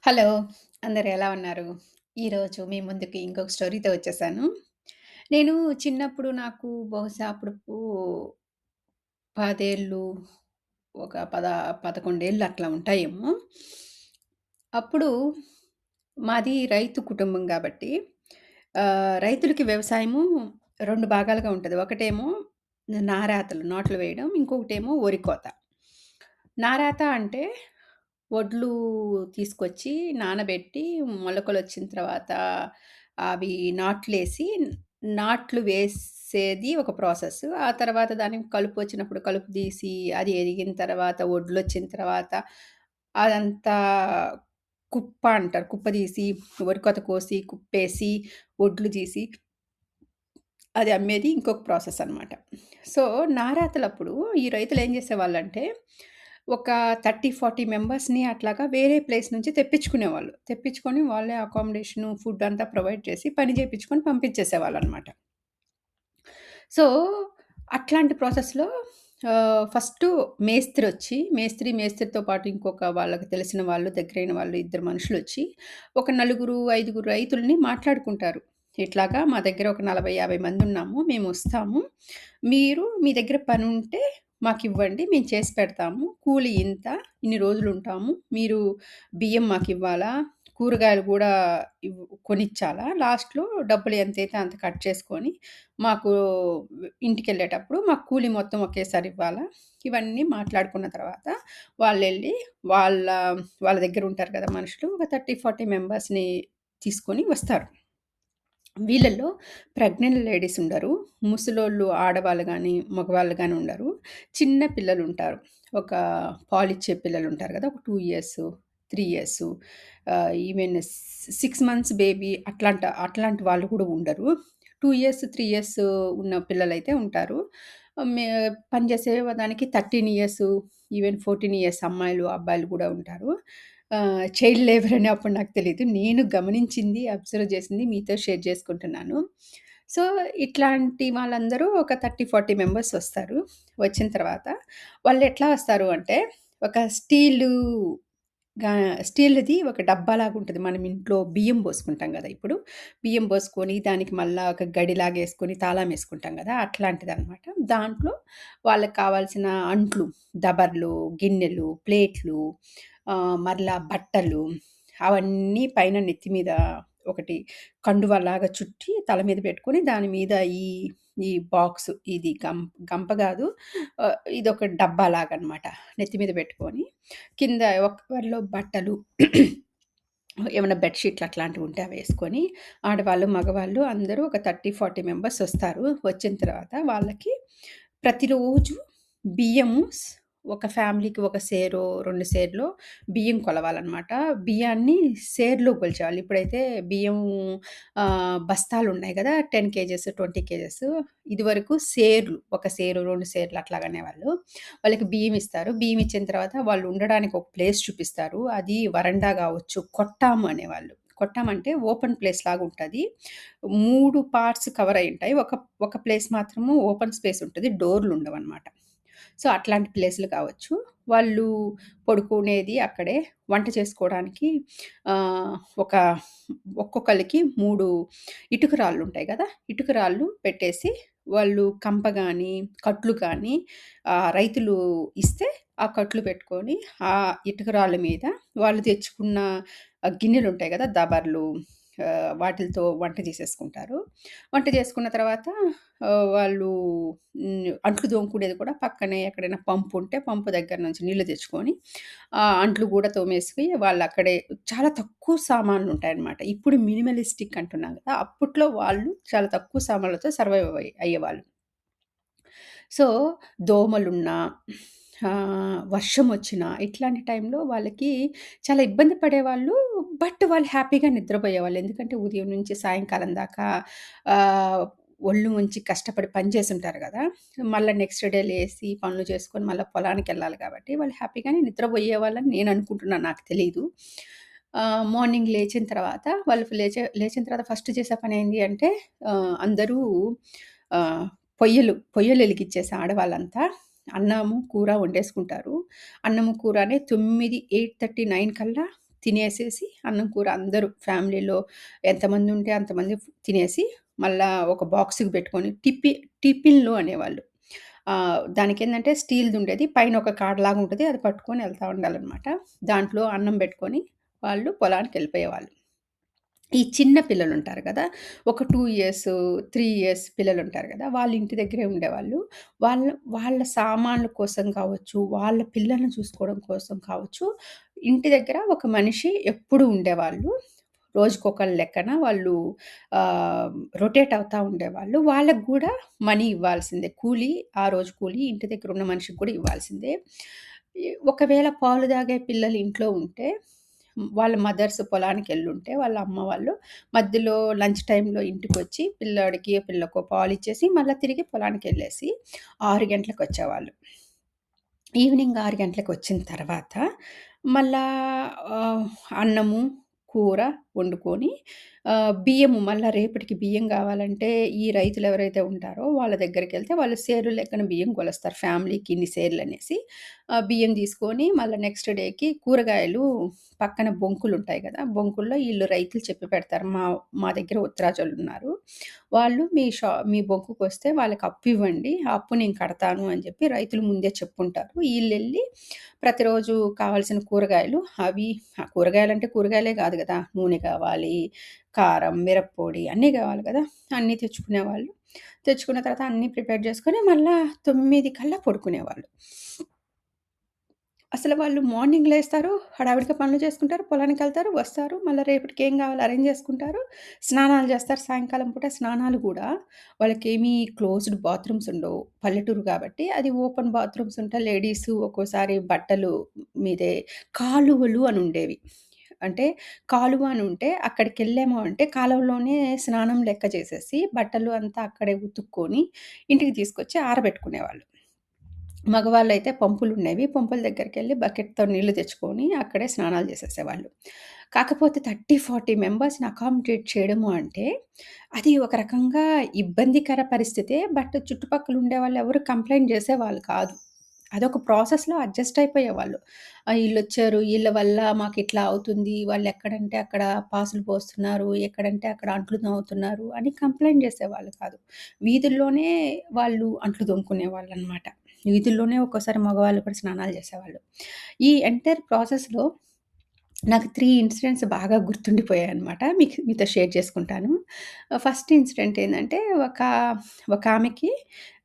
Hello! అందరూ ఎలా ఉన్నారు? ఈరోజు మీ ముందుకి ఇంకొక స్టోరీతో వచ్చేసాను. నేను చిన్నప్పుడు నాకు బహుశా అప్పుడుకు 10 ఏళ్ళు, ఒక 11 ఏళ్ళు అట్లా ఉంటాయేమో. అప్పుడు మాది రైతు కుటుంబం గాబట్టి రైతులకి వ్యవసాయము 2 భాగాలుగా ఉంటది. ఒకటేమో నారాతలు, నాట్లు వేయడం. ఇంకొకటేమో వరి కోత. నారాత అంటే వడ్లు తీసుకొచ్చి నానబెట్టి మొలకలొచ్చిన తర్వాత అవి నాట్లేసి, నాట్లు వేసేది ఒక ప్రాసెస్. ఆ తర్వాత దానికి కలుపొచ్చినప్పుడు కలుపు తీసి, అది ఎదిగిన తర్వాత వడ్లొచ్చిన తర్వాత అదంతా కుప్ప అంటారు. కుప్ప తీసి, వరి కోత కోసి, కుప్పేసి, వడ్లు తీసి అది అమ్మేది ఇంకొక ప్రాసెస్ అనమాట. సో, నారాతలప్పుడు ఈ రైతులేం జేసేవాళ్ళంటే, ఒక 30, 40 మెంబర్స్‌ని అట్లాగా వేరే ప్లేస్ నుంచి తెప్పించుకునేవాళ్ళు. తెప్పించుకొని వాళ్ళే అకామిడేషను, ఫుడ్ అంతా ప్రొవైడ్ చేసి పని జేపించుకొని పంపించేసేవాళ్ళనమాట. సో, అట్లాంటి ప్రాసెస్‌లో ఫస్టు మేస్త్రితో పాటు ఇంకొక వాళ్ళకి తెలిసిన వాళ్ళు, దగ్గరైన వాళ్ళు ఇద్దరు మనుషులొచ్చి, ఒక నలుగురు, ఐదుగురు రైతుల్ని మాట్లాడుకుంటారు. ఇట్లాగా మా దగ్గర ఒక 40, 50 మందున్నాము. మేమొస్తాము. మీరు మీ దగ్గర పనుంటే మాకివ్వండి. మేము చేసి పెడతాము. కూలి ఇంత, ఇన్ని రోజులుంటాము. మీరు బియ్యం మాకివ్వాలా? కూరగాయలు గూడా కొనిచ్చాలా? లాస్ట్‌లో డబ్బులు ఎంతైతే అంత కట్ చేసుకొని మాకు ఇంటికెళ్ళేటప్పుడు మాకు కూలి మొత్తం ఒకేసారి ఇవ్వాలా? ఇవన్నీ మాట్లాడుకున్న తర్వాత వాళ్ళెళ్ళి వాళ్ళ వాళ్ళ దగ్గరుంటారు కదా మనుషులు. ఒక 30, 40 మెంబర్స్‌ని తీసుకొని వస్తారు. వీళ్ళలో ప్రెగ్నెంట్ లేడీస్ ఉండరు. ముసలోళ్ళు ఆడవాళ్ళు గానీ, మగవాళ్ళు గానీ ఉండరు. చిన్న పిల్లలుంటారు. ఒక పాలిచ్చే పిల్లలుంటారు గదా! ఒక 2 years, 3 years even 6 months baby అట్లాంటి వాళ్ళు కూడా ఉండరు. 2 ఇయర్స్, 3 ఇయర్స్ ఉన్న పిల్లలైతే ఉంటారు. మే పనిచేసే దానికి 13 ఇయర్స్, ఈవెన్ 14 ఇయర్స్ అమ్మాయిలు, అబ్బాయిలు కూడా ఉంటారు. చైల్డ్ లేబర్ అని అప్పుడు నాకు తెలీదు. నేను గమనించింది, అబ్జర్వ్ చేసింది మీతో షేర్ చేసుకుంటున్నాను. సో, ఇట్లాంటి వాళ్ళందరూ ఒక 30, 40 మెంబర్స్ వస్తారు. వచ్చిన తర్వాత వాళ్ళెట్లా వస్తారు అంటే, ఒక గా స్టీల్‌ది ఒక డబ్బాలాగుంటది. మనం ఇంట్లో బియ్యం పోసుకుంటాం గదా! ఇప్పుడు. బియ్యం పోసుకొని దానికి మళ్ళా ఒక గడిలాగేసుకొని తాళం ఏసుకుంటాం గదా! అట్లాంటిదనమాట. దాంట్లో వాళ్ళకి కావాల్సిన అంట్లు, దబర్లు, గిన్నెలు, ప్లేట్లు, మరలా బట్టలు అవన్నీ పైన నెత్తి మీద ఒకటి కండువాలాగా చుట్టి తల మీద పెట్టుకొని దాని మీద ఈ ఈ బాక్స్ ఇది గంప గాదు. ఇదొక డబ్బాలాగనమాట. నెత్తి మీద పెట్టుకొని కింద ఒకరిలో బట్టలు ఏమన్నా బెడ్ షీట్లు అట్లాంటివుంటే అవేసుకొని ఆడవాళ్ళు, మగవాళ్ళు అందరూ ఒక 30, 40 మెంబర్స్ ఒస్తారు. వచ్చిన తర్వాత వాళ్ళకి ప్రతిరోజు బియ్యము ఒక ఫ్యామిలీకి ఒక సేరో, 2 సేర్లో బియ్యం కొలవాలనమాట. బియ్యాన్ని సేర్‌లో కొలిచేవాళ్ళు. ఇప్పుడైతే బియ్యం బస్తాలున్నాయి గదా! 10 కేజెస్, 20 కేజెస్. ఇదివరకు సేర్లు. ఒక సేరు, 2 సేర్లు అట్లాగనేవాళ్ళు. వాళ్ళకి బియ్యం ఇస్తారు. బియ్యం ఇచ్చిన తర్వాత వాళ్ళు ఉండడానికి ఒక ప్లేస్ చూపిస్తారు. అది వరండా గావచ్చు, కొట్టాము అనేవాళ్ళు. కొట్టాం అంటే ఓపెన్ ప్లేస్ లాగుంటది. 3 పార్ట్స్ కవర్ అయ్యుంటాయి. ఒక ప్లేస్ మాత్రము ఓపెన్ స్పేస్ ఉంటది. డోర్‌లుండవనమాట. సో, అట్లాంటి ప్లేస్‌లు కావచ్చు. వాళ్ళు పడుకునేది అక్కడే. వంట చేసుకోవడానికి ఒక ఒక్కొక్కళ్ళకి 3 ఇటుక రాళ్ళుంటాయి గదా! ఇటుక రాళ్ళు పెట్టేసి వాళ్ళు కంప గానీ, కట్లు గానీ రైతులు ఇస్తే ఆ కట్లు పెట్టుకొని, ఆ ఇటుక రాళ్ళ మీద వాళ్ళు తెచ్చుకున్న గిన్నెలుంటాయి గదా! దబర్లు వాటిలతో వంట చేసేసుకుంటారు. వంట చేసుకున్న తర్వాత వాళ్ళు అంట్లు తోముకునేది కూడా పక్కనే ఎక్కడైనా పంపుంటే పంపు దగ్గర నుంచి నీళ్లు తెచ్చుకొని, అంట్లు గూడా తోమేసి వాళ్ళక్కడే చాలా తక్కువ సామాన్లుంటాయన్నమాట. ఇప్పుడు మినిమలిస్టిక్ అంటున్నాం గదా! అప్పట్లో వాళ్ళు చాలా తక్కువ సామాన్లతో సర్వైవ్ అయ్యేవాళ్ళు. సో, దోమలున్నా, వర్షమొచ్చినా ఇట్లాంటి టైంలో వాళ్ళకి చాలా ఇబ్బంది పడేవాళ్ళు. బట్ వాళ్ళు హ్యాపీగా నిద్రపోయేవాళ్ళు. ఎందుకంటే ఉదయం నుంచి సాయంకాలం దాకా ఒళ్ళు వంచి కష్టపడి పని చేసుంటారు గదా! మళ్ళా నెక్స్ట్ డే లేసి పనులు చేసుకొని మళ్ళా పొలానికెళ్ళాలి కాబట్టి వాళ్ళు హ్యాపీగానే నిద్రపోయేవాళ్ళని నేను అనుకుంటున్నాను. నాకు తెలీదు. మార్నింగ్ లేచిన తర్వాత వాళ్ళు లేచిన తర్వాత ఫస్ట్ చేసే పనేంటి అంటే అందరూ ఆహ్, పొయ్యలెలిగిచ్చేసి ఆడవాళ్ళంతా అన్నము, కూర వండేసుకుంటారు. అన్నము, కూరని 9, 8:30, 9 కల్లా తినేసేసి అన్నం, కూర అందరూ ఫ్యామిలీలో ఎంతమంది ఉంటే అంతమంది తినేసి, మళ్ళా ఒక బాక్స్‌కి పెట్టుకొని టిఫిన్‌లు అనేవాళ్ళు. దానికేందంటే స్టీల్‌దుండేది. పైన ఒక కాడలాగా ఉంటది. అది పట్టుకొని ఎళ్తా ఉండాలనమాట. దాంట్లో అన్నం పెట్టుకొని వాళ్ళు పొలానికెళ్ళిపోయేవాళ్ళు. ఈ చిన్న పిల్లలుంటారు గదా! ఒక 2 ఇయర్స్, 3 ఇయర్స్ పిల్లలుంటారు గదా! వాళ్ళు ఇంటి దగ్గరే ఉండేవాళ్ళు. వాళ్ళ వాళ్ళ సామాన్ల కోసం కావచ్చు, వాళ్ళ పిల్లల్ని చూసుకోవడం కోసం కావచ్చు, ఇంటి దగ్గర ఒక మనిషి ఎప్పుడూ ఉండేవాళ్ళు. రోజుకొకళ్ళ లెక్కన వాళ్ళు ఆహ్, రొటేట్ అవుతా ఉండేవాళ్ళు. వాళ్ళకి గూడా మనీ ఇవ్వాల్సిందే. కూలి ఆ రోజు కూలి ఇంటి దగ్గరున్న మనిషికి కూడా ఇవ్వాల్సిందే. ఒకవేళ పాలు తాగే పిల్లలు ఇంట్లో ఉంటే వాళ్ళ మదర్స్ పొలానికెళ్ళుంటే వాళ్ళ అమ్మ వాళ్ళు మధ్యలో లంచ్ టైమ్‌లో ఇంటికొచ్చి పిల్లోడికి, పిల్లకో పాలిచ్చేసి మళ్ళా తిరిగి పొలానికెళ్ళేసి 6 గంటలకొచ్చేవాళ్ళు. ఈవినింగ్ 6 గంటలకొచ్చిన తర్వాత మళ్ళా ఆహ్, అన్నము, కూర వండుకొని బియ్యము మళ్ళా రేపటికి బియ్యం గావాలంటే ఈ రైతులెవరైతే ఉంటారో వాళ్ళ దగ్గరికెళ్తే వాళ్ళు సేరు లెక్కన బియ్యం కొలుస్తారు. ఫ్యామిలీకి ఇన్ని సేర్లనేసి. బియ్యం తీసుకొని మళ్ళా నెక్స్ట్ డేకి కూరగాయలు పక్కన బొంకులుంటాయి గదా! బొంకుల్లో ఈళ్ళు రైతులు చెప్పి పెడతారు. మా దగ్గర ఉత్తరాజోళ్ళున్నారు. వాళ్ళు మీ బొంకుకొస్తే వాళ్ళకి అప్పివ్వండి. ఆ అప్పు నేను కడతాను అని జెప్పి రైతులు ముందే చెప్పుంటారు. ఈళ్ళెళ్లి ప్రతిరోజు కావాల్సిన కూరగాయలు కూరగాయలంటే కూరగాయలే గాదు గదా! నూనె కావాలి, కారం, మిరప్పొడి అన్నీ గావాలి గదా! అన్నీ తెచ్చుకునేవాళ్ళు. తెచ్చుకున్న తర్వాత అన్నీ ప్రిపేర్ జేసుకొని మళ్ళా 9 కల్లా పడుకునేవాళ్ళు. అసలు వాళ్ళు మార్నింగ్ లేస్తారు, హడావిడిగా పనులు చేసుకుంటారు, పొలానికెళ్తారు, వస్తారు. మళ్ళా రేపటికి ఏం గావాలో అరేంజ్ చేసుకుంటారు. స్నానాలు జేస్తారు. సాయంకాలం పూట స్నానాలు గూడా వాళ్ళకేమీ క్లోజ్డ్ బాత్రూమ్స్ ఉండవు. పల్లెటూరు గాబట్టి అది ఓపెన్ బాత్రూమ్స్ ఉంటాయి. లేడీసు ఒక్కోసారి బట్టలు మీదే కాలువలు అనుండేవి. అంటే కాలువ అనుంటే అక్కడికెళ్ళాము అంటే కాలువలోనే స్నానం లెక్క చేసేసి బట్టలు అంతా అక్కడే ఉతుక్కొని ఇంటికి తీసుకొచ్చి ఆరబెట్టుకునేవాళ్ళు. మగవాళ్ళైతే పంపులుండేవి. పంపుల దగ్గరికెళ్ళి బకెట్‌తో నీళ్లు తెచ్చుకొని అక్కడే స్నానాలు చేసేసేవాళ్ళు. కాకపోతే 30, 40 మెంబర్స్‌ని అకామిడేట్ చేయడము అంటే, అది ఒక రకంగా ఇబ్బందికర పరిస్థితే. బట్ చుట్టుపక్కల ఉండేవాళ్ళు ఎవరు కంప్లెయింట్ చేసేవాళ్ళు కాదు. అదొక ప్రాసెస్‌లో అడ్జస్ట్ అయిపోయేవాళ్ళు. ఈళ్ళొచ్చారు, ఈళ్ళ వల్ల మాకిట్లా అవుతుంది. వాళ్ళెక్కడంటే అక్కడ పాసులు పోస్తున్నారు, ఎక్కడంటే అక్కడ అంట్లు తోముతున్నారు అని కంప్లెయింట్ చేసేవాళ్ళు కాదు. వీధుల్లోనే వాళ్ళు అంట్లు తోముకునేవాళ్ళనమాట. వీధుల్లోనే ఒక్కోసారి మగవాళ్ళు కూడా స్నానాలు చేసేవాళ్ళు. ఈ ఎంటైర్ ప్రాసెస్‌లో నాకు 3 ఇన్సిడెంట్స్ బాగా గుర్తుండిపోయాయన్నమాట. మీతో షేర్ చేసుకుంటాను. ఫస్ట్ ఇన్సిడెంట్ ఏందంటే ఒకామెకి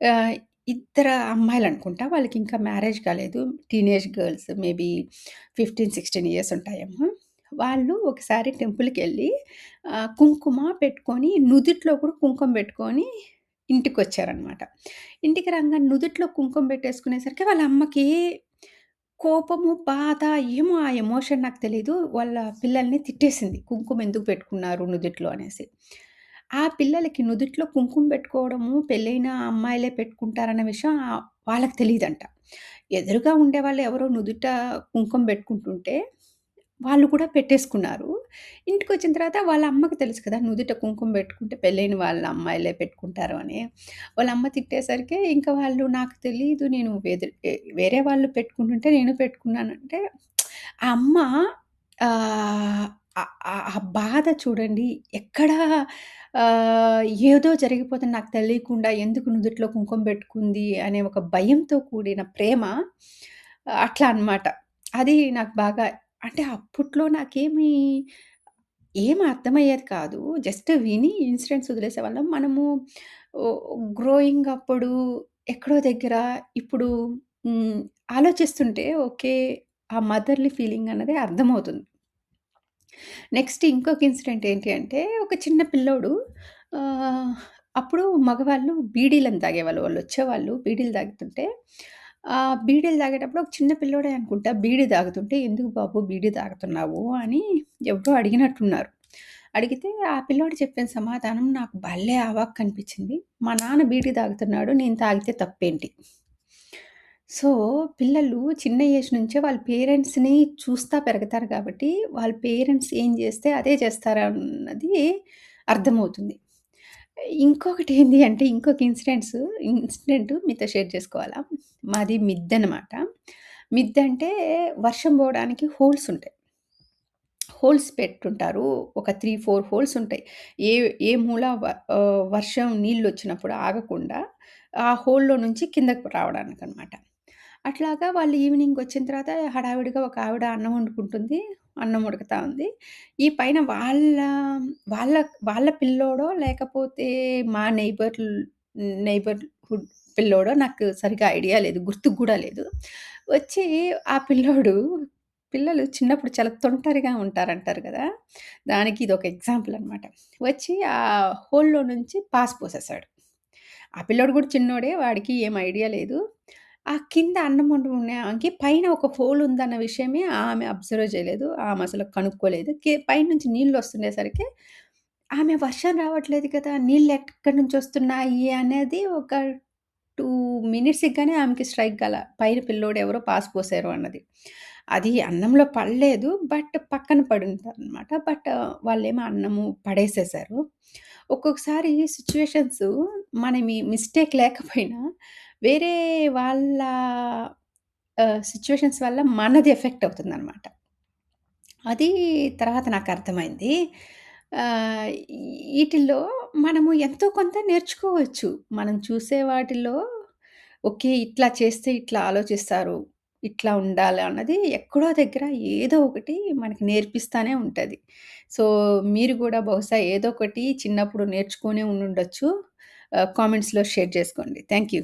ఆహ్, ఇద్దరు అమ్మాయిలనుకుంటా. వాళ్ళకింకా మ్యారేజ్ కాలేదు. టీనేజ్ గర్ల్స్ మేబీ 15, 16 ఇయర్స్ ఉంటాయేమో. వాళ్ళు ఒకసారి టెంపుల్‌కెళ్ళి కుంకుమ పెట్టుకొని నుదిట్లో కూడా కుంకుమ పెట్టుకొని ఇంటికొచ్చారనమాట. ఇంటికి రాంగానే నుదిట్లో కుంకుమ పెట్టేసుకునేసరికి వాళ్ళ అమ్మకి కోపము, బాధ ఏమో ఆ ఎమోషన్ నాకు తెలీదు. వాళ్ళ పిల్లల్ని తిట్టేసింది. కుంకుమ ఎందుకు పెట్టుకున్నారు నుదిట్లో అనేసి. ఆ పిల్లలకి నుదిట్లో కుంకుమ పెట్టుకోవడము పెళ్ళైన అమ్మాయిలే పెట్టుకుంటారన్న విషయం వాళ్ళకి తెలీదంట. ఎదురుగా ఉండేవాళ్ళు ఎవరో నుదుట కుంకుమ పెట్టుకుంటుంటే వాళ్ళు కూడా పెట్టేసుకున్నారు. ఇంటికొచ్చిన తర్వాత వాళ్ళ అమ్మకి తెలుసు కదా! నుదిట కుంకుమ పెట్టుకుంటే పెళ్ళైన వాళ్ళ అమ్మాయిలే పెట్టుకుంటారు అని. వాళ్ళ అమ్మ తిట్టేసరికి ఇంకా వాళ్ళు నాకు తెలీదు నేను వేరే వాళ్ళు పెట్టుకుంటుంటే నేను పెట్టుకున్నానంటే ఆ అమ్మ ఆహ్, ఆ బాధ చూడండి ఎక్కడ ఏదో జరిగిపోతుంది నాకు తెలియకుండా ఎందుకు నుదిట్లో కుంకుమ పెట్టుకుంది అనే ఒక భయంతో కూడిన ప్రేమ అట్లా అన్నమాట. అది నాకు బాగా అంటే అప్పట్లో నాకేమి ఏమి అర్థమయ్యేది కాదు. జస్ట్ విని ఇన్సిడెంట్స్ వదిలేసేవాళ్ళం. మనము ఓ గ్రోయింగ్ అప్పుడు ఎక్కడో దగ్గర ఇప్పుడు హ్మ్. ఆలోచిస్తుంటే ఓకే. ఆ మదర్‌లీ ఫీలింగ్ అన్నది అర్థమవుతుంది. నెక్స్ట్ ఇంకొక ఇన్సిడెంట్ ఏంటి అంటే ఒక చిన్న పిల్లోడు ఆహ్, అప్పుడు మగవాళ్ళు బీడీలను తాగేవాళ్ళు. వాళ్ళొచ్చేవాళ్ళు బీడీలు తాగుతుంటే బీడీలు తాగేటప్పుడు ఒక చిన్న పిల్లోడే అనుకుంటా బీడీ తాగుతుంటే, "ఎందుకు బాబు బీడీ తాగుతున్నావు?" అని ఎవరో అడిగినట్టున్నారు. అడిగితే ఆ పిల్లోడు చెప్పిన సమాధానం నాకు భలే అవాక్కనిపించింది. "మా నాన్న బీడీ తాగుతున్నాడు. నేను తాగితే తప్పేంటి?" సో, పిల్లలు చిన్న ఏజ్ నుంచే వాళ్ళ పేరెంట్స్‌ని చూస్తా పెరుగుతారు కాబట్టి, వాళ్ళ పేరెంట్స్ ఏం జేస్తే అదే చేస్తారన్నది అర్థమవుతుంది. ఇంకొకటి ఏంది అంటే, ఇంకొక ఇన్సిడెంట్ మీతో షేర్ చేసుకోవాలా? మాది మిద్దెనమాట. మిద్దంటే వర్షం పోవడానికి హోల్స్ ఉంటాయి. హోల్స్ పెట్టుంటారు. ఒక 3, 4 హోల్స్ ఉంటాయి. ఏ ఏ మూల వర్షం నీళ్ళొచ్చినప్పుడు ఆగకుండా ఆ హోల్‌లో నుంచి కిందకి రావడానికనమాట. అట్లాగా వాళ్ళు ఈవినింగొచ్చిన తర్వాత హడావిడిగా ఒక ఆవిడ అన్నం వండుకుంటుంది. అన్నం ఉడుకుతా ఉంది. ఈ పైన వాళ్ళ వాళ్ళ పిల్లోడో లేకపోతే మా నైబర్‌హుడ్ పిల్లోడో నాకు సరిగ్గా ఐడియా లేదు. గుర్తుకు గూడా లేదు. వచ్చి ఆ పిల్లలు చిన్నప్పుడు చాలా తొంటరిగా ఉంటారంటారు గదా! దానికి ఇదొక ఎగ్జాంపుల్ అనమాట. వచ్చి ఆ హోల్‌లో నుంచి పాస్ పోసేసాడు. ఆ పిల్లోడు గూడా చిన్నోడే. వాడికి ఏం ఐడియా లేదు. ఆ కింద అన్నం వండుకునే ఆమెకి పైన ఒక హోల్ ఉందన్న విషయమే ఆమె అబ్జర్వ్ చేయలేదు. ఆమె అసలు కనుక్కోలేదు. పైనుంచి నీళ్లొస్తుండేసరికి ఆమె వర్షం రావట్లేదు కదా! నీళ్లెక్కడి నుంచొస్తున్నాయి అనేది ఒక 2 మినిట్స్‌కి గాని ఆమెకి స్ట్రైక్ కాల. పైన పిల్లోడు ఎవరో పాస్ పోసారు అన్నది. అది అన్నంలో పడలేదు. బట్ పక్కన పడుందనమాట. బట్ వాళ్ళేమో అన్నము పడేసేసారు. ఒక్కొక్కసారి సిట్యుయేషన్స్ మిస్టేక్ లేకపోయినా వేరే వాళ్ళ సిట్యుయేషన్స్ వల్ల మనది ఎఫెక్ట్ అవుతుందనమాట. అది తర్వాత నాకర్థమైంది. ఆహ్, ఈటిల్లో మనము ఎంతో కొంత నేర్చుకోవచ్చు. మనం చూసే వాటిల్లో ఓకే. ఇట్లా చేస్తే ఇట్లా ఆలోచిస్తారు. ఇట్లా ఉండాలి అన్నది ఎక్కడో దగ్గర ఏదో ఒకటి మనకి నేర్పిస్తానే ఉంటది. సో, మీరు గూడా బహుశా ఏదో ఒకటి చిన్నప్పుడు నేర్చుకొనే ఉండుండొచ్చు. కామెంట్స్‌లో షేర్ చేసుకోండి. Thank you.